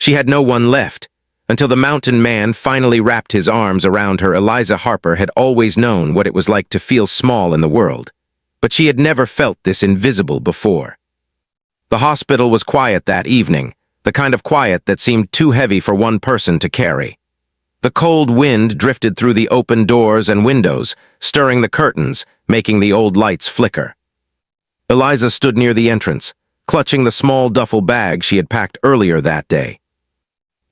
She had no one left. Until the mountain man finally wrapped his arms around her, Eliza Harper had always known what it was like to feel small in the world. But she had never felt this invisible before. The hospital was quiet that evening, the kind of quiet that seemed too heavy for one person to carry. The cold wind drifted through the open doors and windows, stirring the curtains, making the old lights flicker. Eliza stood near the entrance, clutching the small duffel bag she had packed earlier that day.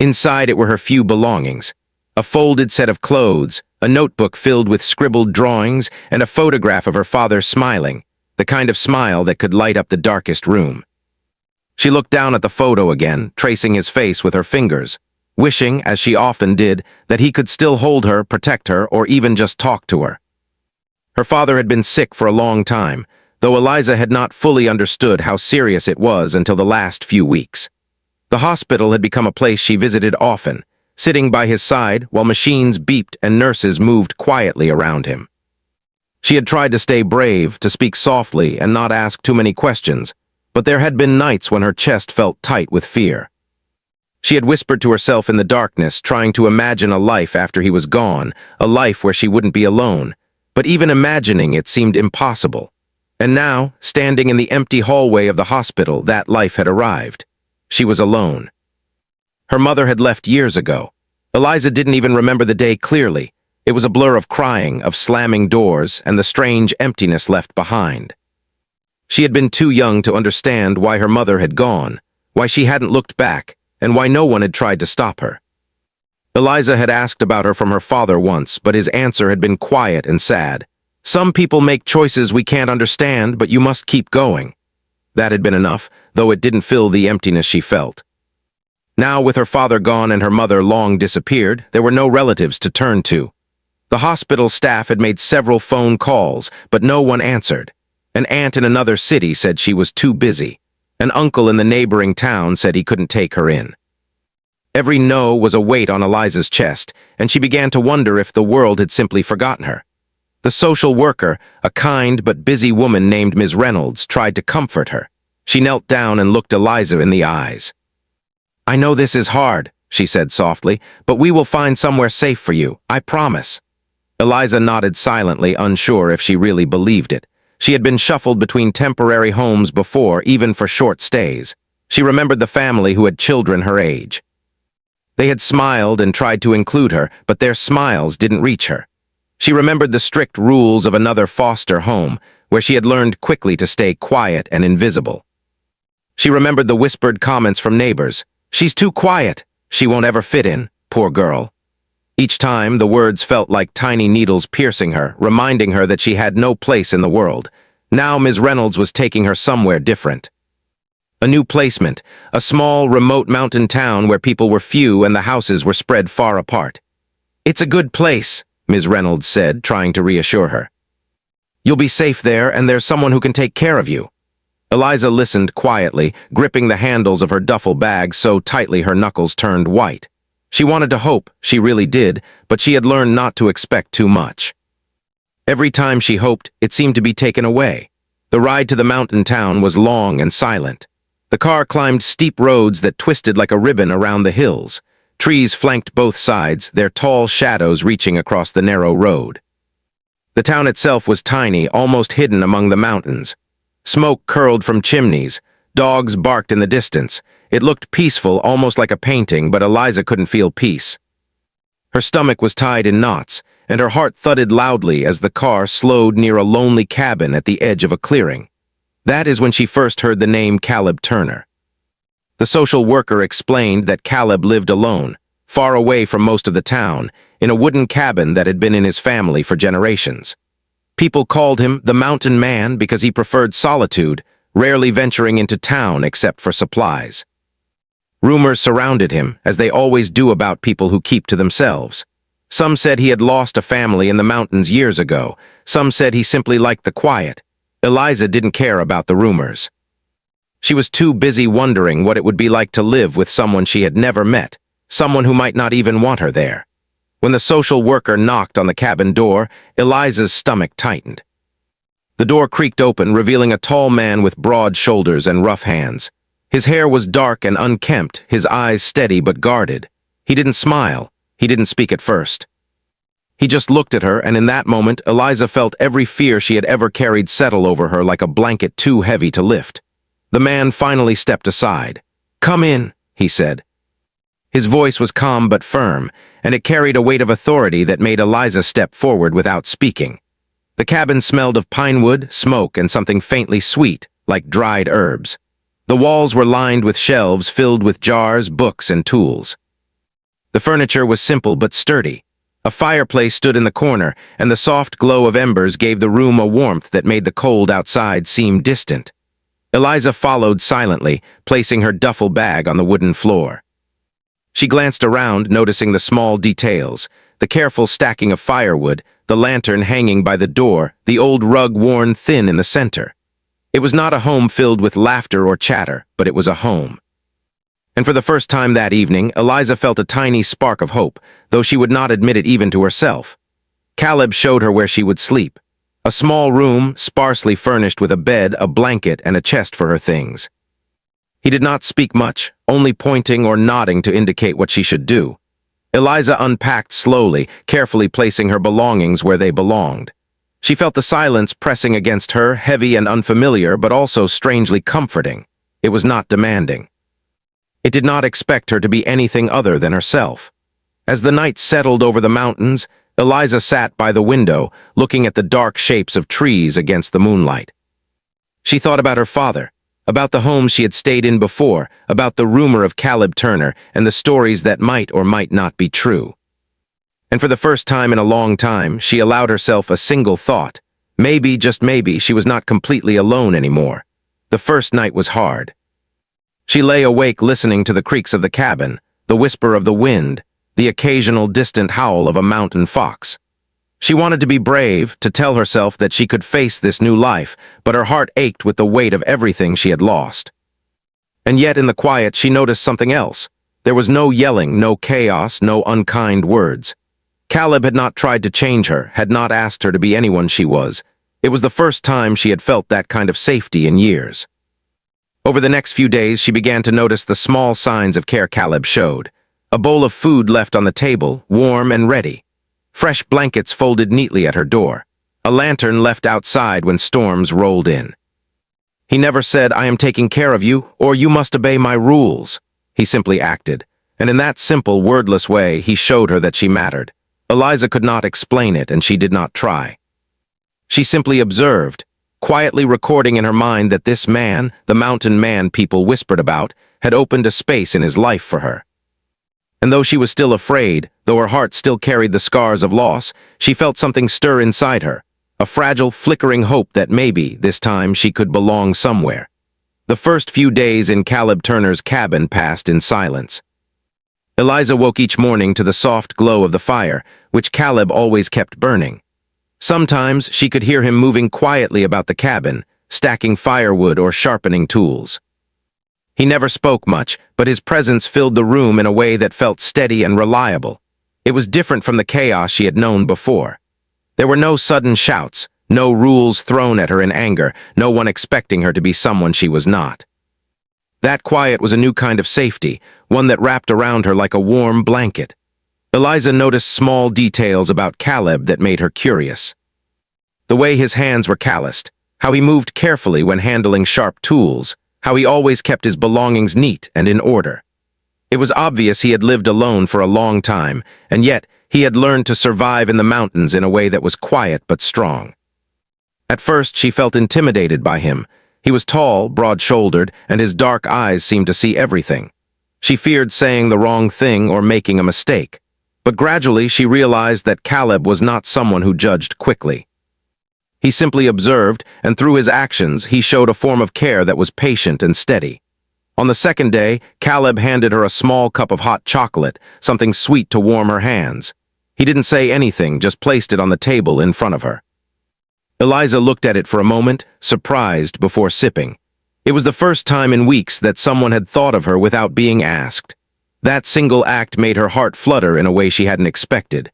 Inside it were her few belongings: a folded set of clothes, a notebook filled with scribbled drawings, and a photograph of her father smiling, the kind of smile that could light up the darkest room. She looked down at the photo again, tracing his face with her fingers, wishing, as she often did, that he could still hold her, protect her, or even just talk to her. Her father had been sick for a long time, though Eliza had not fully understood how serious it was until the last few weeks. The hospital had become a place she visited often, sitting by his side while machines beeped and nurses moved quietly around him. She had tried to stay brave, to speak softly and not ask too many questions, but there had been nights when her chest felt tight with fear. She had whispered to herself in the darkness, trying to imagine a life after he was gone, a life where she wouldn't be alone, but even imagining it seemed impossible. And now, standing in the empty hallway of the hospital, that life had arrived. She was alone. Her mother had left years ago. Eliza didn't even remember the day clearly. It was a blur of crying, of slamming doors, and the strange emptiness left behind. She had been too young to understand why her mother had gone, why she hadn't looked back, and why no one had tried to stop her. Eliza had asked about her from her father once, but his answer had been quiet and sad. "Some people make choices we can't understand, but you must keep going." That had been enough, though it didn't fill the emptiness she felt. Now, with her father gone and her mother long disappeared, there were no relatives to turn to. The hospital staff had made several phone calls, but no one answered. An aunt in another city said she was too busy. An uncle in the neighboring town said he couldn't take her in. Every no was a weight on Eliza's chest, and she began to wonder if the world had simply forgotten her. The social worker, a kind but busy woman named Ms. Reynolds, tried to comfort her. She knelt down and looked Eliza in the eyes. "I know this is hard," she said softly, "but we will find somewhere safe for you, I promise." Eliza nodded silently, unsure if she really believed it. She had been shuffled between temporary homes before, even for short stays. She remembered the family who had children her age. They had smiled and tried to include her, but their smiles didn't reach her. She remembered the strict rules of another foster home, where she had learned quickly to stay quiet and invisible. She remembered the whispered comments from neighbors. "She's too quiet. She won't ever fit in, poor girl." Each time, the words felt like tiny needles piercing her, reminding her that she had no place in the world. Now Ms. Reynolds was taking her somewhere different. A new placement, a small, remote mountain town where people were few and the houses were spread far apart. "It's a good place," Ms. Reynolds said, trying to reassure her. "You'll be safe there, and there's someone who can take care of you." Eliza listened quietly, gripping the handles of her duffel bag so tightly her knuckles turned white. She wanted to hope, she really did, but she had learned not to expect too much. Every time she hoped, it seemed to be taken away. The ride to the mountain town was long and silent. The car climbed steep roads that twisted like a ribbon around the hills. Trees flanked both sides, their tall shadows reaching across the narrow road. The town itself was tiny, almost hidden among the mountains. Smoke curled from chimneys. Dogs barked in the distance. It looked peaceful, almost like a painting, but Eliza couldn't feel peace. Her stomach was tied in knots, and her heart thudded loudly as the car slowed near a lonely cabin at the edge of a clearing. That is when she first heard the name Caleb Turner. The social worker explained that Caleb lived alone, far away from most of the town, in a wooden cabin that had been in his family for generations. People called him the Mountain Man because he preferred solitude, rarely venturing into town except for supplies. Rumors surrounded him, as they always do about people who keep to themselves. Some said he had lost a family in the mountains years ago. Some said he simply liked the quiet. Eliza didn't care about the rumors. She was too busy wondering what it would be like to live with someone she had never met, someone who might not even want her there. When the social worker knocked on the cabin door, Eliza's stomach tightened. The door creaked open, revealing a tall man with broad shoulders and rough hands. His hair was dark and unkempt, his eyes steady but guarded. He didn't smile. He didn't speak at first. He just looked at her, and in that moment, Eliza felt every fear she had ever carried settle over her like a blanket too heavy to lift. The man finally stepped aside. "Come in," he said. His voice was calm but firm, and it carried a weight of authority that made Eliza step forward without speaking. The cabin smelled of pine wood, smoke, and something faintly sweet, like dried herbs. The walls were lined with shelves filled with jars, books, and tools. The furniture was simple but sturdy. A fireplace stood in the corner, and the soft glow of embers gave the room a warmth that made the cold outside seem distant. Eliza followed silently, placing her duffel bag on the wooden floor. She glanced around, noticing the small details, the careful stacking of firewood, the lantern hanging by the door, the old rug worn thin in the center. It was not a home filled with laughter or chatter, but it was a home. And for the first time that evening, Eliza felt a tiny spark of hope, though she would not admit it even to herself. Caleb showed her where she would sleep. A small room, sparsely furnished with a bed, a blanket, and a chest for her things. He did not speak much, only pointing or nodding to indicate what she should do. Eliza unpacked slowly, carefully placing her belongings where they belonged. She felt the silence pressing against her, heavy and unfamiliar, but also strangely comforting. It was not demanding. It did not expect her to be anything other than herself. As the night settled over the mountains, Eliza sat by the window, looking at the dark shapes of trees against the moonlight. She thought about her father, about the home she had stayed in before, about the rumor of Caleb Turner, and the stories that might or might not be true. And for the first time in a long time, she allowed herself a single thought. Maybe, just maybe, she was not completely alone anymore. The first night was hard. She lay awake listening to the creaks of the cabin, the whisper of the wind, the occasional distant howl of a mountain fox. She wanted to be brave, to tell herself that she could face this new life, but her heart ached with the weight of everything she had lost. And yet in the quiet she noticed something else. There was no yelling, no chaos, no unkind words. Caleb had not tried to change her, had not asked her to be anyone she was. It was the first time she had felt that kind of safety in years. Over the next few days, she began to notice the small signs of care Caleb showed. A bowl of food left on the table, warm and ready. Fresh blankets folded neatly at her door. A lantern left outside when storms rolled in. He never said, "I am taking care of you," or "You must obey my rules." He simply acted, and in that simple, wordless way, he showed her that she mattered. Eliza could not explain it, and she did not try. She simply observed, quietly recording in her mind that this man, the mountain man people whispered about, had opened a space in his life for her. And though she was still afraid, though her heart still carried the scars of loss, she felt something stir inside her, a fragile, flickering hope that maybe, this time, she could belong somewhere. The first few days in Caleb Turner's cabin passed in silence. Eliza woke each morning to the soft glow of the fire, which Caleb always kept burning. Sometimes she could hear him moving quietly about the cabin, stacking firewood or sharpening tools. He never spoke much, but his presence filled the room in a way that felt steady and reliable. It was different from the chaos she had known before. There were no sudden shouts, no rules thrown at her in anger, no one expecting her to be someone she was not. That quiet was a new kind of safety, one that wrapped around her like a warm blanket. Eliza noticed small details about Caleb that made her curious. The way his hands were calloused, how he moved carefully when handling sharp tools, how he always kept his belongings neat and in order. It was obvious he had lived alone for a long time, and yet he had learned to survive in the mountains in a way that was quiet but strong. At first she felt intimidated by him. He was tall, broad-shouldered, and his dark eyes seemed to see everything. She feared saying the wrong thing or making a mistake. But gradually she realized that Caleb was not someone who judged quickly. He simply observed, and through his actions he showed a form of care that was patient and steady. On the second day, Caleb handed her a small cup of hot chocolate, something sweet to warm her hands. He didn't say anything, just placed it on the table in front of her. Eliza looked at it for a moment, surprised before sipping. It was the first time in weeks that someone had thought of her without being asked. That single act made her heart flutter in a way she hadn't expected.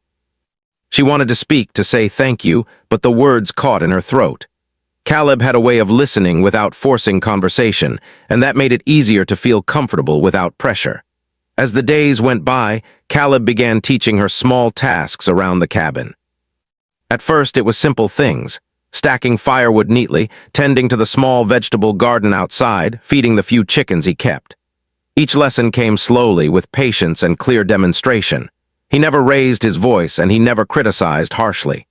She wanted to speak, to say thank you, but the words caught in her throat. Caleb had a way of listening without forcing conversation, and that made it easier to feel comfortable without pressure. As the days went by, Caleb began teaching her small tasks around the cabin. At first, it was simple things: stacking firewood neatly, tending to the small vegetable garden outside, feeding the few chickens he kept. Each lesson came slowly, with patience and clear demonstration. He never raised his voice, and he never criticized harshly.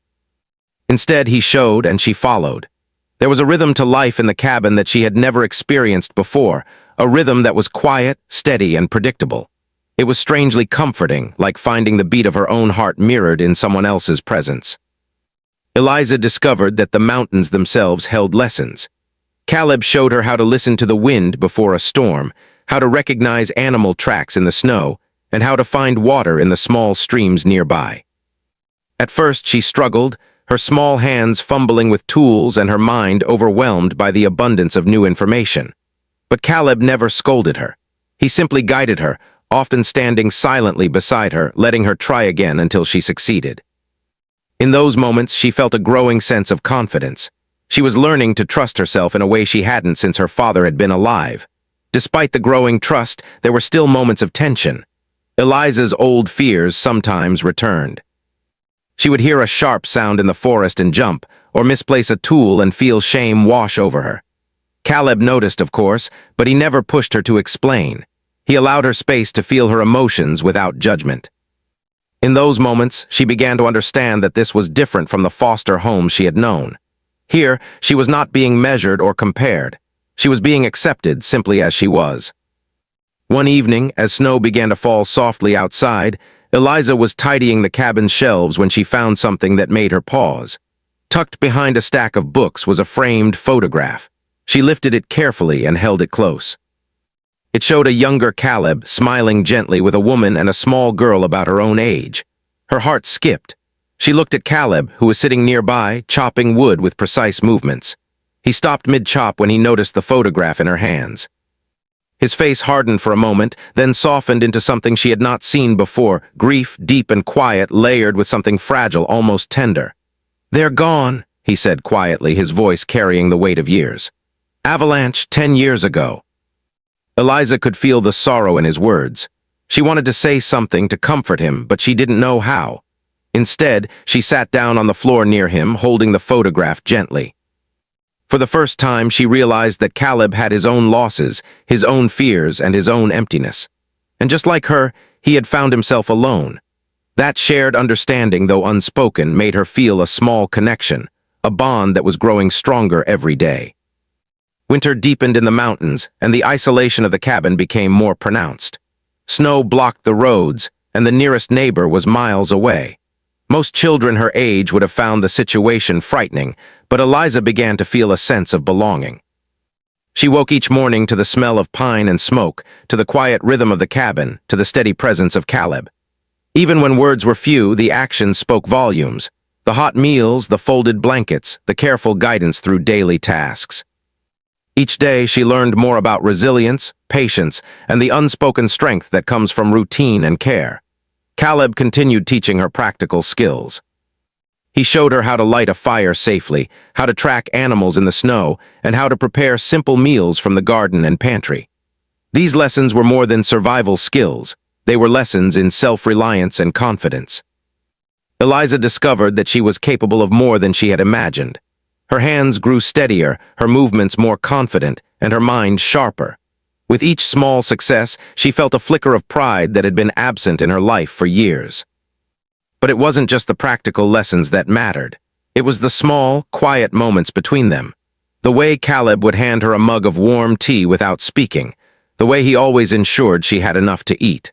Instead, he showed and she followed. There was a rhythm to life in the cabin that she had never experienced before, a rhythm that was quiet, steady, and predictable. It was strangely comforting, like finding the beat of her own heart mirrored in someone else's presence. Eliza discovered that the mountains themselves held lessons. Caleb showed her how to listen to the wind before a storm, how to recognize animal tracks in the snow, and how to find water in the small streams nearby. At first she struggled, her small hands fumbling with tools and her mind overwhelmed by the abundance of new information. But Caleb never scolded her. He simply guided her, often standing silently beside her, letting her try again until she succeeded. In those moments, she felt a growing sense of confidence. She was learning to trust herself in a way she hadn't since her father had been alive. Despite the growing trust, there were still moments of tension. Eliza's old fears sometimes returned. She would hear a sharp sound in the forest and jump, or misplace a tool and feel shame wash over her. Caleb noticed, of course, but he never pushed her to explain. He allowed her space to feel her emotions without judgment. In those moments, she began to understand that this was different from the foster home she had known. Here, she was not being measured or compared. She was being accepted simply as she was. One evening, as snow began to fall softly outside, Eliza was tidying the cabin's shelves when she found something that made her pause. Tucked behind a stack of books was a framed photograph. She lifted it carefully and held it close. It showed a younger Caleb smiling gently with a woman and a small girl about her own age. Her heart skipped. She looked at Caleb, who was sitting nearby, chopping wood with precise movements. He stopped mid-chop when he noticed the photograph in her hands. His face hardened for a moment, then softened into something she had not seen before, grief, deep and quiet, layered with something fragile, almost tender. "They're gone," he said quietly, his voice carrying the weight of years. "Avalanche 10 years ago." Eliza could feel the sorrow in his words. She wanted to say something to comfort him, but she didn't know how. Instead, she sat down on the floor near him, holding the photograph gently. For the first time, she realized that Caleb had his own losses, his own fears, and his own emptiness. And just like her, he had found himself alone. That shared understanding, though unspoken, made her feel a small connection, a bond that was growing stronger every day. Winter deepened in the mountains, and the isolation of the cabin became more pronounced. Snow blocked the roads, and the nearest neighbor was miles away. Most children her age would have found the situation frightening, but Eliza began to feel a sense of belonging. She woke each morning to the smell of pine and smoke, to the quiet rhythm of the cabin, to the steady presence of Caleb. Even when words were few, the actions spoke volumes. The hot meals, the folded blankets, the careful guidance through daily tasks. Each day, she learned more about resilience, patience, and the unspoken strength that comes from routine and care. Caleb continued teaching her practical skills. He showed her how to light a fire safely, how to track animals in the snow, and how to prepare simple meals from the garden and pantry. These lessons were more than survival skills. They were lessons in self-reliance and confidence. Eliza discovered that she was capable of more than she had imagined. Her hands grew steadier, her movements more confident, and her mind sharper. With each small success, she felt a flicker of pride that had been absent in her life for years. But it wasn't just the practical lessons that mattered. It was the small, quiet moments between them. The way Caleb would hand her a mug of warm tea without speaking. The way he always ensured she had enough to eat.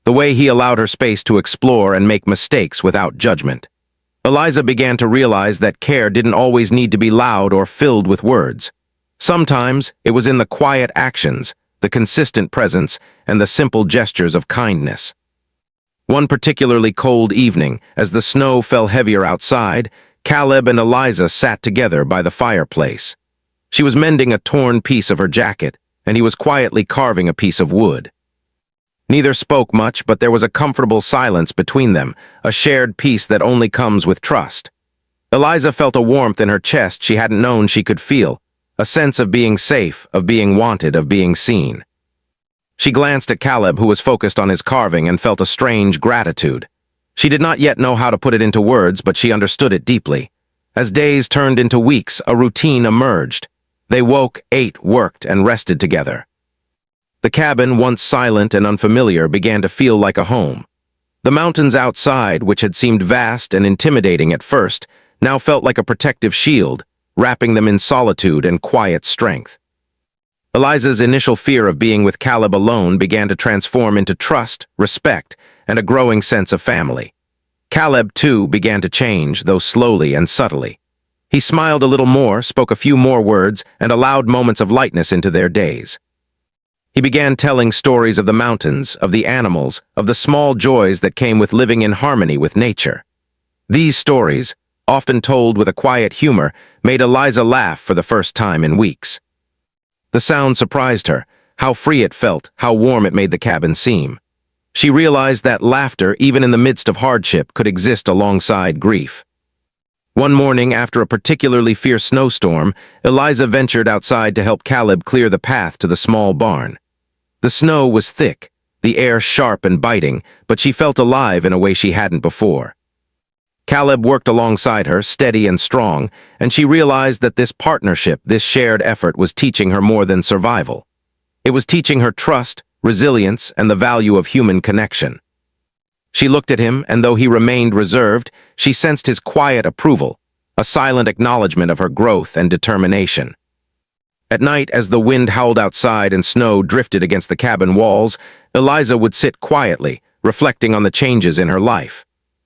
The way he allowed her space to explore and make mistakes without judgment. Eliza began to realize that care didn't always need to be loud or filled with words. Sometimes it was in the quiet actions, the consistent presence, and the simple gestures of kindness. One particularly cold evening, as the snow fell heavier outside, Caleb and Eliza sat together by the fireplace. She was mending a torn piece of her jacket, and he was quietly carving a piece of wood. Neither spoke much, but there was a comfortable silence between them, a shared peace that only comes with trust. Eliza felt a warmth in her chest she hadn't known she could feel, a sense of being safe, of being wanted, of being seen. She glanced at Caleb, who was focused on his carving, and felt a strange gratitude. She did not yet know how to put it into words, but she understood it deeply. As days turned into weeks, a routine emerged. They woke, ate, worked, and rested together. The cabin, once silent and unfamiliar, began to feel like a home. The mountains outside, which had seemed vast and intimidating at first, now felt like a protective shield, wrapping them in solitude and quiet strength. Eliza's initial fear of being with Caleb alone began to transform into trust, respect, and a growing sense of family. Caleb, too, began to change, though slowly and subtly. He smiled a little more, spoke a few more words, and allowed moments of lightness into their days. He began telling stories of the mountains, of the animals, of the small joys that came with living in harmony with nature. These stories, often told with a quiet humor, made Eliza laugh for the first time in weeks. The sound surprised her, how free it felt, how warm it made the cabin seem. She realized that laughter, even in the midst of hardship, could exist alongside grief. One morning, after a particularly fierce snowstorm, Eliza ventured outside to help Caleb clear the path to the small barn. The snow was thick, the air sharp and biting, but she felt alive in a way she hadn't before. Caleb worked alongside her, steady and strong, and she realized that this partnership, this shared effort, was teaching her more than survival. It was teaching her trust, resilience, and the value of human connection. She looked at him, and though he remained reserved, she sensed his quiet approval, a silent acknowledgement of her growth and determination. At night, as the wind howled outside and snow drifted against the cabin walls, Eliza would sit quietly, reflecting on the changes in her life.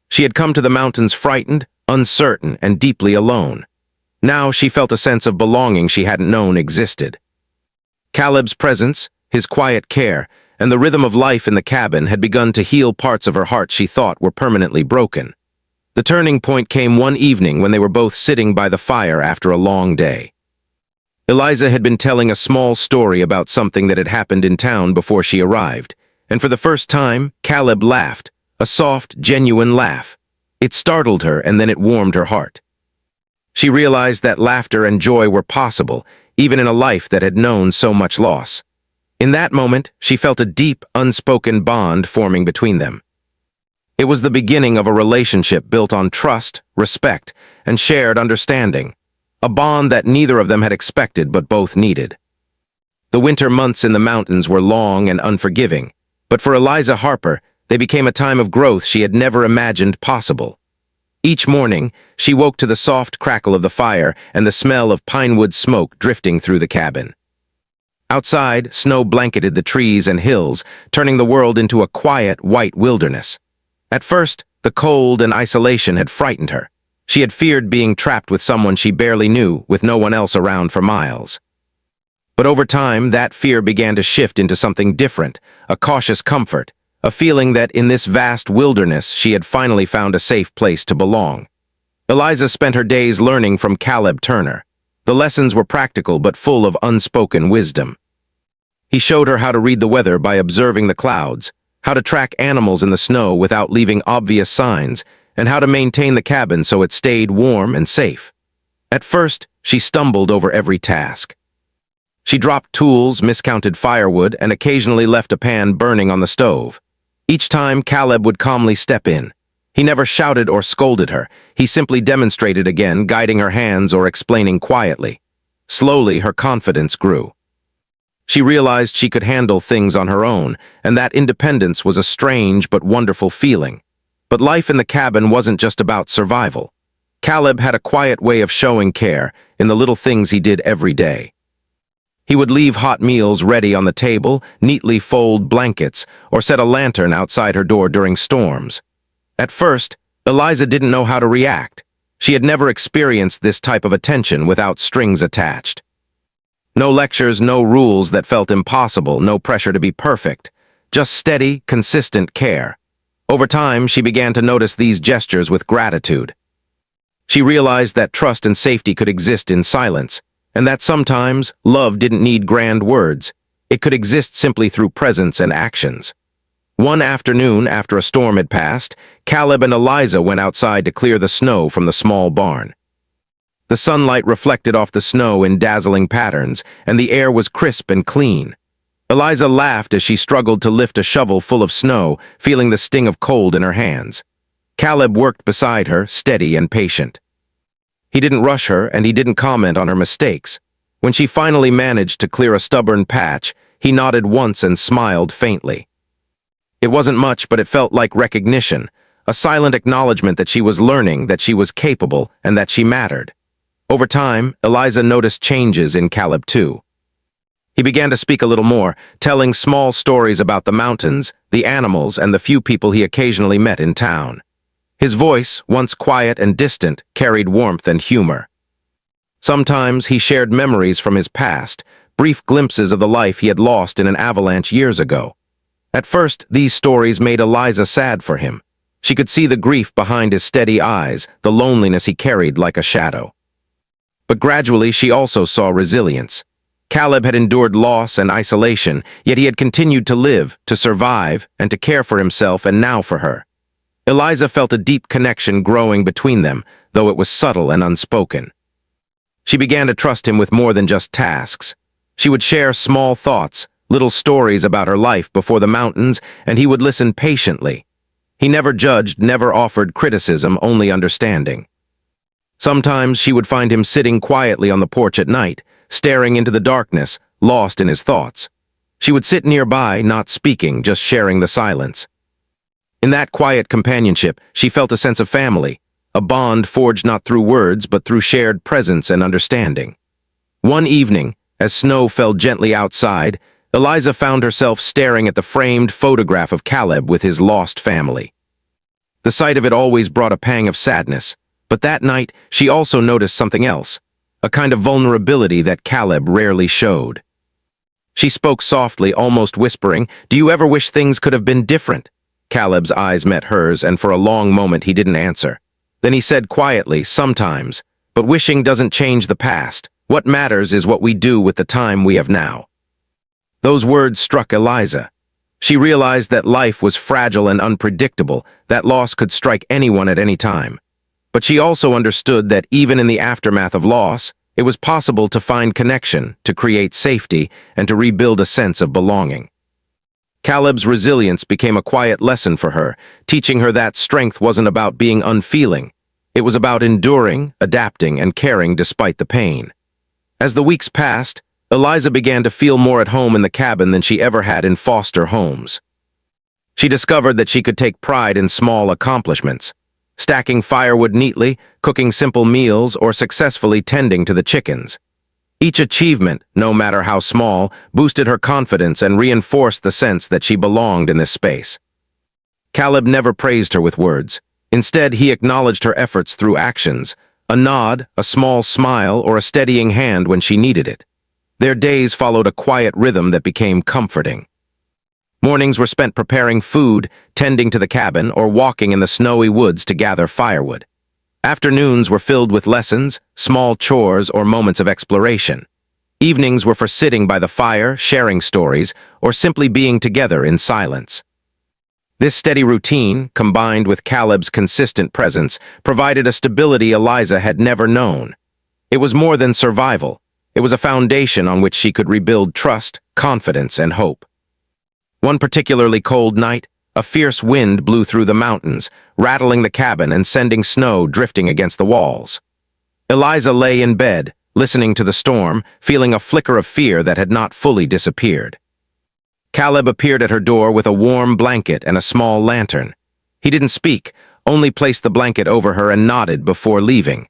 She had come to the mountains frightened, uncertain, and deeply alone. Now she felt a sense of belonging she hadn't known existed. Caleb's presence, his quiet care, and the rhythm of life in the cabin had begun to heal parts of her heart she thought were permanently broken. The turning point came one evening when they were both sitting by the fire after a long day. Eliza had been telling a small story about something that had happened in town before she arrived, and for the first time, Caleb laughed, a soft, genuine laugh. It startled her, and then it warmed her heart. She realized that laughter and joy were possible, even in a life that had known so much loss. In that moment, she felt a deep, unspoken bond forming between them. It was the beginning of a relationship built on trust, respect, and shared understanding, a bond that neither of them had expected but both needed. The winter months in the mountains were long and unforgiving, but for Eliza Harper, they became a time of growth she had never imagined possible. Each morning, she woke to the soft crackle of the fire and the smell of pinewood smoke drifting through the cabin. Outside, snow blanketed the trees and hills, turning the world into a quiet, white wilderness. At first, the cold and isolation had frightened her. She had feared being trapped with someone she barely knew, with no one else around for miles. But over time, that fear began to shift into something different, a cautious comfort, a feeling that in this vast wilderness she had finally found a safe place to belong. Eliza spent her days learning from Caleb Turner. The lessons were practical but full of unspoken wisdom. He showed her how to read the weather by observing the clouds, how to track animals in the snow without leaving obvious signs, and how to maintain the cabin so it stayed warm and safe. At first, she stumbled over every task. She dropped tools, miscounted firewood, and occasionally left a pan burning on the stove. Each time, Caleb would calmly step in. He never shouted or scolded her. He simply demonstrated again, guiding her hands or explaining quietly. Slowly, her confidence grew. She realized she could handle things on her own, and that independence was a strange but wonderful feeling. But life in the cabin wasn't just about survival. Caleb had a quiet way of showing care in the little things he did every day. He would leave hot meals ready on the table, neatly fold blankets, or set a lantern outside her door during storms. At first, Eliza didn't know how to react. She had never experienced this type of attention without strings attached. No lectures, no rules that felt impossible, no pressure to be perfect. Just steady, consistent care. Over time, she began to notice these gestures with gratitude. She realized that trust and safety could exist in silence, and that sometimes love didn't need grand words. It could exist simply through presence and actions. One afternoon, after a storm had passed, Caleb and Eliza went outside to clear the snow from the small barn. The sunlight reflected off the snow in dazzling patterns, and the air was crisp and clean. Eliza laughed as she struggled to lift a shovel full of snow, feeling the sting of cold in her hands. Caleb worked beside her, steady and patient. He didn't rush her, and he didn't comment on her mistakes. When she finally managed to clear a stubborn patch, he nodded once and smiled faintly. It wasn't much, but it felt like recognition, a silent acknowledgement that she was learning, that she was capable, and that she mattered. Over time, Eliza noticed changes in Caleb too. He began to speak a little more, telling small stories about the mountains, the animals, and the few people he occasionally met in town. His voice, once quiet and distant, carried warmth and humor. Sometimes he shared memories from his past, brief glimpses of the life he had lost in an avalanche years ago. At first, these stories made Eliza sad for him. She could see the grief behind his steady eyes, the loneliness he carried like a shadow. But gradually, she also saw resilience. Caleb had endured loss and isolation, yet he had continued to live, to survive, and to care for himself and now for her. Eliza felt a deep connection growing between them, though it was subtle and unspoken. She began to trust him with more than just tasks. She would share small thoughts, little stories about her life before the mountains, and he would listen patiently. He never judged, never offered criticism, only understanding. Sometimes she would find him sitting quietly on the porch at night, staring into the darkness, lost in his thoughts. She would sit nearby, not speaking, just sharing the silence. In that quiet companionship, she felt a sense of family, a bond forged not through words but through shared presence and understanding. One evening, as snow fell gently outside, Eliza found herself staring at the framed photograph of Caleb with his lost family. The sight of it always brought a pang of sadness, but that night she also noticed something else, a kind of vulnerability that Caleb rarely showed. She spoke softly, almost whispering, "Do you ever wish things could have been different?" Caleb's eyes met hers, and for a long moment he didn't answer. Then he said quietly, "Sometimes, but wishing doesn't change the past. What matters is what we do with the time we have now." Those words struck Eliza. She realized that life was fragile and unpredictable, that loss could strike anyone at any time. But she also understood that even in the aftermath of loss, it was possible to find connection, to create safety, and to rebuild a sense of belonging. Caleb's resilience became a quiet lesson for her, teaching her that strength wasn't about being unfeeling. It was about enduring, adapting, and caring despite the pain. As the weeks passed, Eliza began to feel more at home in the cabin than she ever had in foster homes. She discovered that she could take pride in small accomplishments, stacking firewood neatly, cooking simple meals, or successfully tending to the chickens. Each achievement, no matter how small, boosted her confidence and reinforced the sense that she belonged in this space. Caleb never praised her with words. Instead, he acknowledged her efforts through actions, a nod, a small smile, or a steadying hand when she needed it. Their days followed a quiet rhythm that became comforting. Mornings were spent preparing food, tending to the cabin, or walking in the snowy woods to gather firewood. Afternoons were filled with lessons, small chores, or moments of exploration. Evenings were for sitting by the fire, sharing stories, or simply being together in silence. This steady routine, combined with Caleb's consistent presence, provided a stability Eliza had never known. It was more than survival. It was a foundation on which she could rebuild trust, confidence, and hope. One particularly cold night, a fierce wind blew through the mountains, rattling the cabin and sending snow drifting against the walls. Eliza lay in bed, listening to the storm, feeling a flicker of fear that had not fully disappeared. Caleb appeared at her door with a warm blanket and a small lantern. He didn't speak, only placed the blanket over her and nodded before leaving.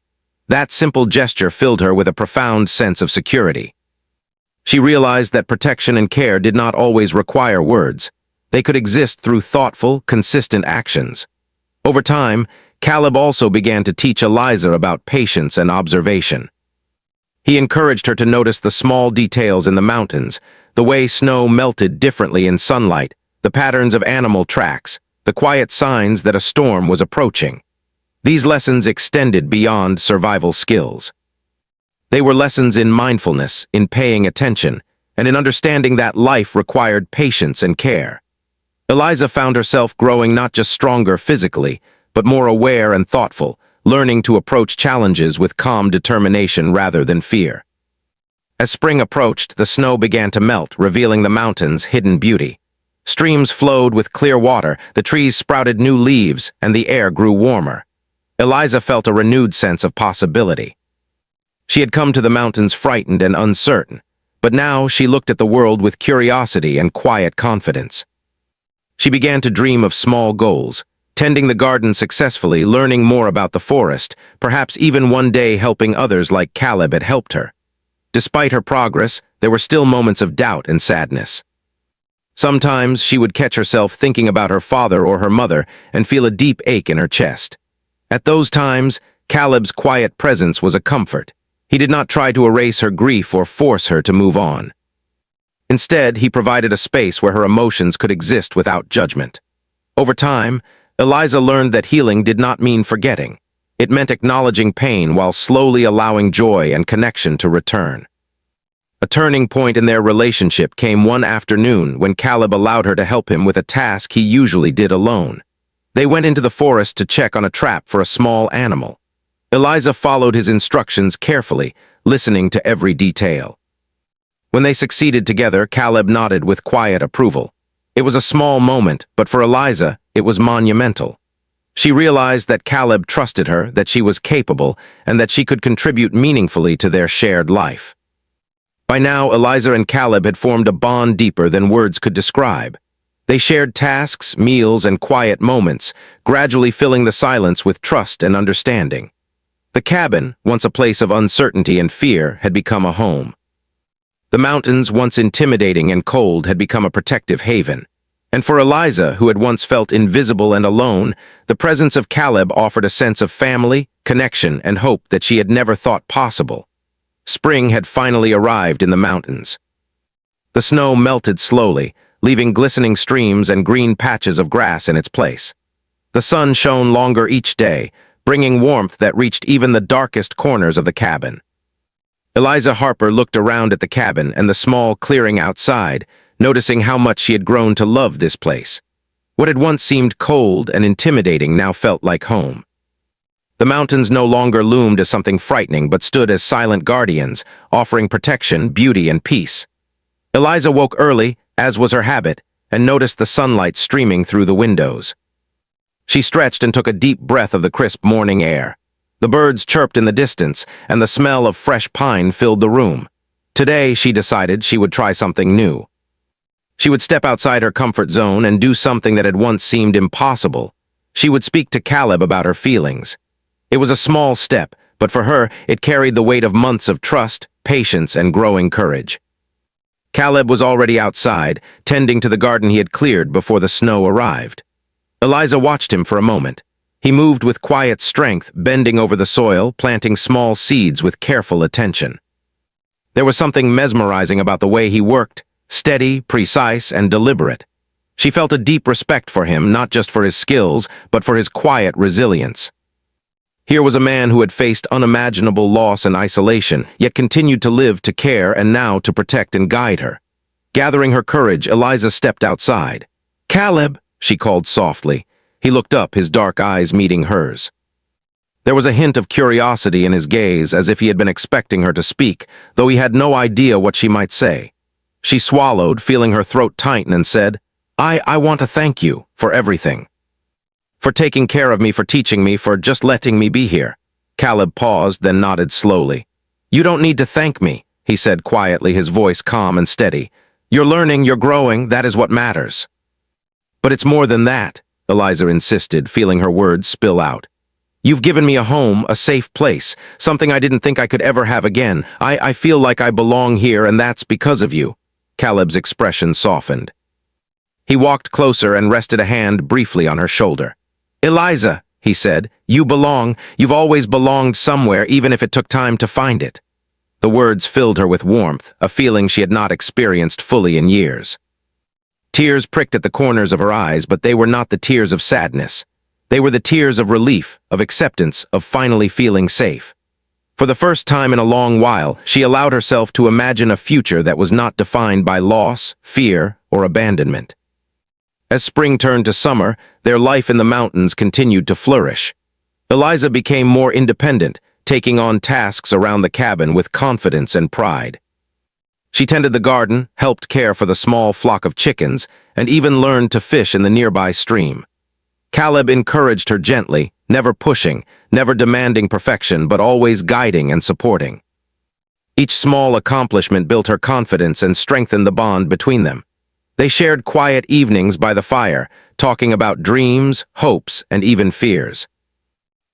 That simple gesture filled her with a profound sense of security. She realized that protection and care did not always require words. They could exist through thoughtful, consistent actions. Over time, Caleb also began to teach Eliza about patience and observation. He encouraged her to notice the small details in the mountains, the way snow melted differently in sunlight, the patterns of animal tracks, the quiet signs that a storm was approaching. These lessons extended beyond survival skills. They were lessons in mindfulness, in paying attention, and in understanding that life required patience and care. Eliza found herself growing not just stronger physically, but more aware and thoughtful, learning to approach challenges with calm determination rather than fear. As spring approached, the snow began to melt, revealing the mountains' hidden beauty. Streams flowed with clear water, the trees sprouted new leaves, and the air grew warmer. Eliza felt a renewed sense of possibility. She had come to the mountains frightened and uncertain, but now she looked at the world with curiosity and quiet confidence. She began to dream of small goals, tending the garden successfully, learning more about the forest, perhaps even one day helping others like Caleb had helped her. Despite her progress, there were still moments of doubt and sadness. Sometimes she would catch herself thinking about her father or her mother and feel a deep ache in her chest. At those times, Caleb's quiet presence was a comfort. He did not try to erase her grief or force her to move on. Instead, he provided a space where her emotions could exist without judgment. Over time, Eliza learned that healing did not mean forgetting. It meant acknowledging pain while slowly allowing joy and connection to return. A turning point in their relationship came one afternoon when Caleb allowed her to help him with a task he usually did alone. They went into the forest to check on a trap for a small animal. Eliza followed his instructions carefully, listening to every detail. When they succeeded together, Caleb nodded with quiet approval. It was a small moment, but for Eliza, it was monumental. She realized that Caleb trusted her, that she was capable, and that she could contribute meaningfully to their shared life. By now, Eliza and Caleb had formed a bond deeper than words could describe. They shared tasks, meals, and quiet moments, gradually filling the silence with trust and understanding. The cabin, once a place of uncertainty and fear, had become a home. The mountains, once intimidating and cold, had become a protective haven. And for Eliza, who had once felt invisible and alone, the presence of Caleb offered a sense of family, connection, and hope that she had never thought possible. Spring had finally arrived in the mountains. The snow melted slowly, leaving glistening streams and green patches of grass in its place. The sun shone longer each day, bringing warmth that reached even the darkest corners of the cabin. Eliza Harper looked around at the cabin and the small clearing outside, noticing how much she had grown to love this place. What had once seemed cold and intimidating now felt like home. The mountains no longer loomed as something frightening but stood as silent guardians, offering protection, beauty, and peace. Eliza woke early, as was her habit, and noticed the sunlight streaming through the windows. She stretched and took a deep breath of the crisp morning air. The birds chirped in the distance, and the smell of fresh pine filled the room. Today, she decided she would try something new. She would step outside her comfort zone and do something that had once seemed impossible. She would speak to Caleb about her feelings. It was a small step, but for her, it carried the weight of months of trust, patience, and growing courage. Caleb was already outside, tending to the garden he had cleared before the snow arrived. Eliza watched him for a moment. He moved with quiet strength, bending over the soil, planting small seeds with careful attention. There was something mesmerizing about the way he worked, steady, precise, and deliberate. She felt a deep respect for him, not just for his skills, but for his quiet resilience. Here was a man who had faced unimaginable loss and isolation, yet continued to live, to care, and now to protect and guide her. Gathering her courage, Eliza stepped outside. "Caleb," she called softly. He looked up, his dark eyes meeting hers. There was a hint of curiosity in his gaze, as if he had been expecting her to speak, though he had no idea what she might say. She swallowed, feeling her throat tighten, and said, I want to thank you for everything. For taking care of me, for teaching me, for just letting me be here." Caleb paused, then nodded slowly. "You don't need to thank me," he said quietly, his voice calm and steady. "You're learning, you're growing, that is what matters." "But it's more than that," Eliza insisted, feeling her words spill out. "You've given me a home, a safe place, something I didn't think I could ever have again. I feel like I belong here, and that's because of you." Caleb's expression softened. He walked closer and rested a hand briefly on her shoulder. "Eliza," he said, "you belong. You've always belonged somewhere, even if it took time to find it." The words filled her with warmth, a feeling she had not experienced fully in years. Tears pricked at the corners of her eyes, but they were not the tears of sadness. They were the tears of relief, of acceptance, of finally feeling safe. For the first time in a long while, she allowed herself to imagine a future that was not defined by loss, fear, or abandonment. As spring turned to summer, their life in the mountains continued to flourish. Eliza became more independent, taking on tasks around the cabin with confidence and pride. She tended the garden, helped care for the small flock of chickens, and even learned to fish in the nearby stream. Caleb encouraged her gently, never pushing, never demanding perfection, but always guiding and supporting. Each small accomplishment built her confidence and strengthened the bond between them. They shared quiet evenings by the fire, talking about dreams, hopes, and even fears.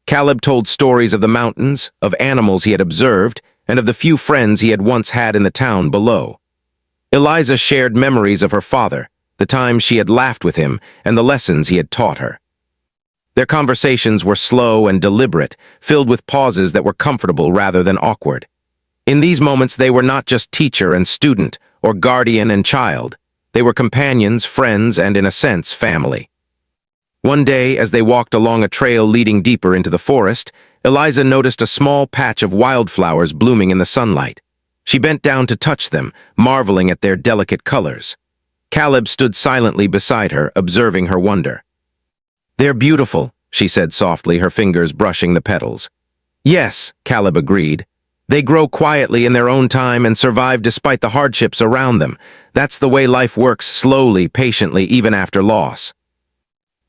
Caleb told stories of the mountains, of animals he had observed, and of the few friends he had once had in the town below. Eliza shared memories of her father, the times she had laughed with him, and the lessons he had taught her. Their conversations were slow and deliberate, filled with pauses that were comfortable rather than awkward. In these moments, they were not just teacher and student, or guardian and child. They were companions, friends, and, in a sense, family. One day, as they walked along a trail leading deeper into the forest, Eliza noticed a small patch of wildflowers blooming in the sunlight. She bent down to touch them, marveling at their delicate colors. Caleb stood silently beside her, observing her wonder. "They're beautiful," she said softly, her fingers brushing the petals. "Yes," Caleb agreed. "They grow quietly in their own time and survive despite the hardships around them. That's the way life works, slowly, patiently, even after loss."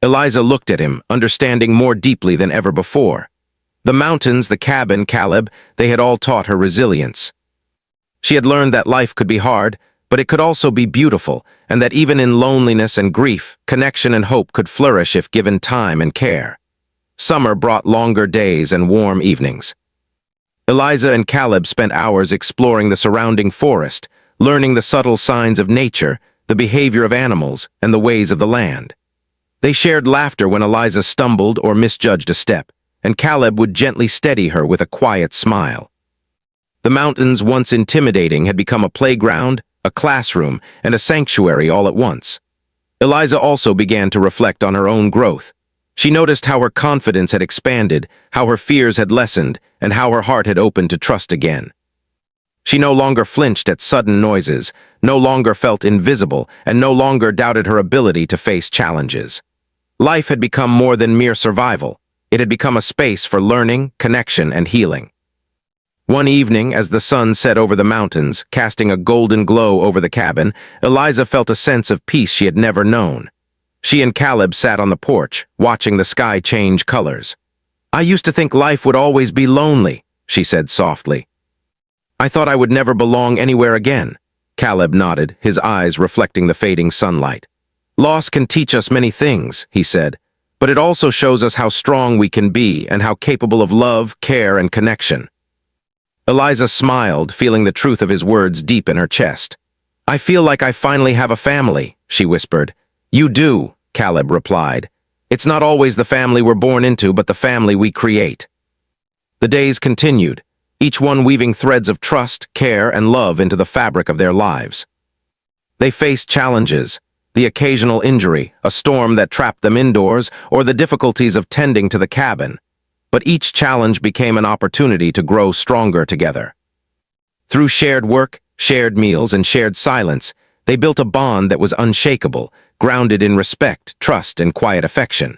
Eliza looked at him, understanding more deeply than ever before. The mountains, the cabin, Caleb, they had all taught her resilience. She had learned that life could be hard, but it could also be beautiful, and that even in loneliness and grief, connection and hope could flourish if given time and care. Summer brought longer days and warm evenings. Eliza and Caleb spent hours exploring the surrounding forest, learning the subtle signs of nature, the behavior of animals, and the ways of the land. They shared laughter when Eliza stumbled or misjudged a step, and Caleb would gently steady her with a quiet smile. The mountains, once intimidating, had become a playground, a classroom, and a sanctuary all at once. Eliza also began to reflect on her own growth. She noticed how her confidence had expanded, how her fears had lessened, and how her heart had opened to trust again. She no longer flinched at sudden noises, no longer felt invisible, and no longer doubted her ability to face challenges. Life had become more than mere survival. It had become a space for learning, connection, and healing. One evening, as the sun set over the mountains, casting a golden glow over the cabin, Eliza felt a sense of peace she had never known. She and Caleb sat on the porch, watching the sky change colors. "I used to think life would always be lonely," she said softly. "I thought I would never belong anywhere again." Caleb nodded, his eyes reflecting the fading sunlight. "Loss can teach us many things," he said, "but it also shows us how strong we can be and how capable of love, care, and connection." Eliza smiled, feeling the truth of his words deep in her chest. "I feel like I finally have a family," she whispered. "You do," Caleb replied. "It's not always the family we're born into, but the family we create." The days continued, each one weaving threads of trust, care, and love into the fabric of their lives. They faced challenges, the occasional injury, a storm that trapped them indoors, or the difficulties of tending to the cabin. But each challenge became an opportunity to grow stronger together. Through shared work, shared meals, and shared silence, they built a bond that was unshakable, grounded in respect, trust, and quiet affection.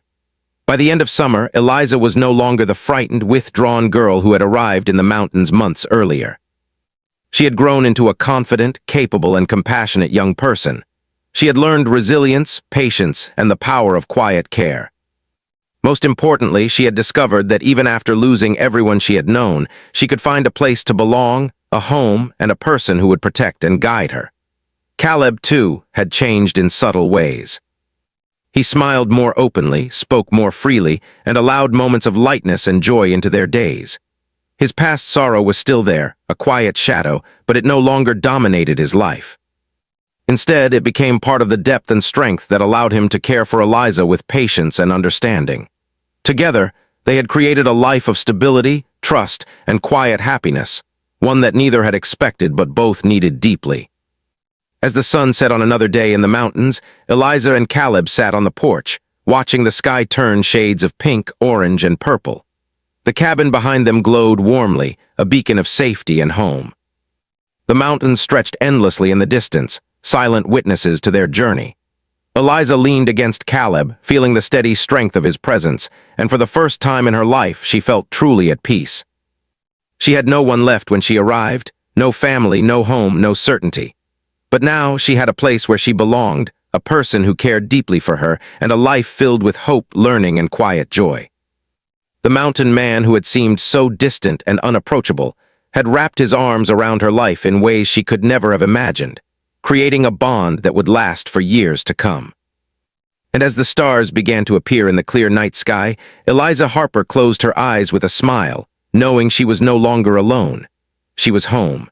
By the end of summer, Eliza was no longer the frightened, withdrawn girl who had arrived in the mountains months earlier. She had grown into a confident, capable, and compassionate young person. She had learned resilience, patience, and the power of quiet care. Most importantly, she had discovered that even after losing everyone she had known, she could find a place to belong, a home, and a person who would protect and guide her. Caleb, too, had changed in subtle ways. He smiled more openly, spoke more freely, and allowed moments of lightness and joy into their days. His past sorrow was still there, a quiet shadow, but it no longer dominated his life. Instead, it became part of the depth and strength that allowed him to care for Eliza with patience and understanding. Together, they had created a life of stability, trust, and quiet happiness, one that neither had expected but both needed deeply. As the sun set on another day in the mountains, Eliza and Caleb sat on the porch, watching the sky turn shades of pink, orange, and purple. The cabin behind them glowed warmly, a beacon of safety and home. The mountains stretched endlessly in the distance, silent witnesses to their journey. Eliza leaned against Caleb, feeling the steady strength of his presence, and for the first time in her life she felt truly at peace. She had no one left when she arrived, no family, no home, no certainty. But now she had a place where she belonged, a person who cared deeply for her, and a life filled with hope, learning, and quiet joy. The mountain man who had seemed so distant and unapproachable had wrapped his arms around her life in ways she could never have imagined, creating a bond that would last for years to come. And as the stars began to appear in the clear night sky, Eliza Harper closed her eyes with a smile, knowing she was no longer alone. She was home,